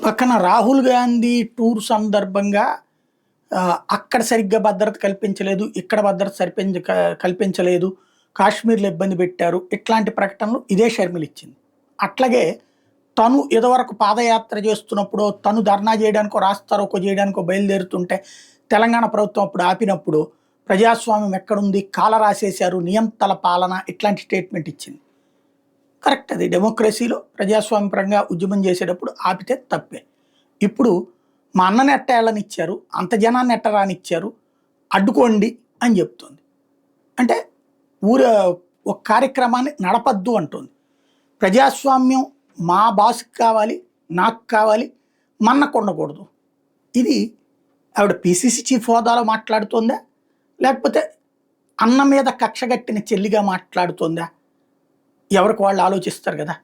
పక్కన రాహుల్ గాంధీ టూర్ సందర్భంగా అక్కడ సరిగ్గా భద్రత కల్పించలేదు, ఇక్కడ భద్రత కల్పించలేదు, కాశ్మీర్లో ఇబ్బంది పెట్టారు, ఇట్లాంటి ప్రకటనలు ఇదే షర్మిల ఇచ్చింది. అట్లాగే తను ఇదివరకు పాదయాత్ర చేస్తున్నప్పుడు, తను ధర్నా చేయడానికో రాస్తారోకో చేయడానికో బయలుదేరుతుంటే తెలంగాణ ప్రభుత్వం అప్పుడు ఆపినప్పుడు ప్రజాస్వామ్యం ఎక్కడుంది, కాల రాసేశారు, నియంతల పాలన, ఇట్లాంటి స్టేట్మెంట్ ఇచ్చింది. కరెక్ట్, అది డెమోక్రసీలో ప్రజాస్వామ్యపరంగా ఉద్యమం చేసేటప్పుడు ఆపితే తప్పే. ఇప్పుడు మా అన్నని ఎట్టేళ్ళనిచ్చారు, అంత జనాన్ని ఎట్టరానిచ్చారు, అడ్డుకోండి అని చెప్తుంది. అంటే ఒక కార్యక్రమాన్ని నడపద్దు అంటుంది. ప్రజాస్వామ్యం మా బాస్కి కావాలి, నాకు కావాలి, మన్నకు ఉండకూడదు. ఇది ఆవిడ పిసిసి చీఫ్ హోదాలో మాట్లాడుతుందా, లేకపోతే అన్న మీద కక్షగట్టిన చెల్లిగా మాట్లాడుతుందా? ఎవరికి వాళ్ళు ఆలోచిస్తారు కదా.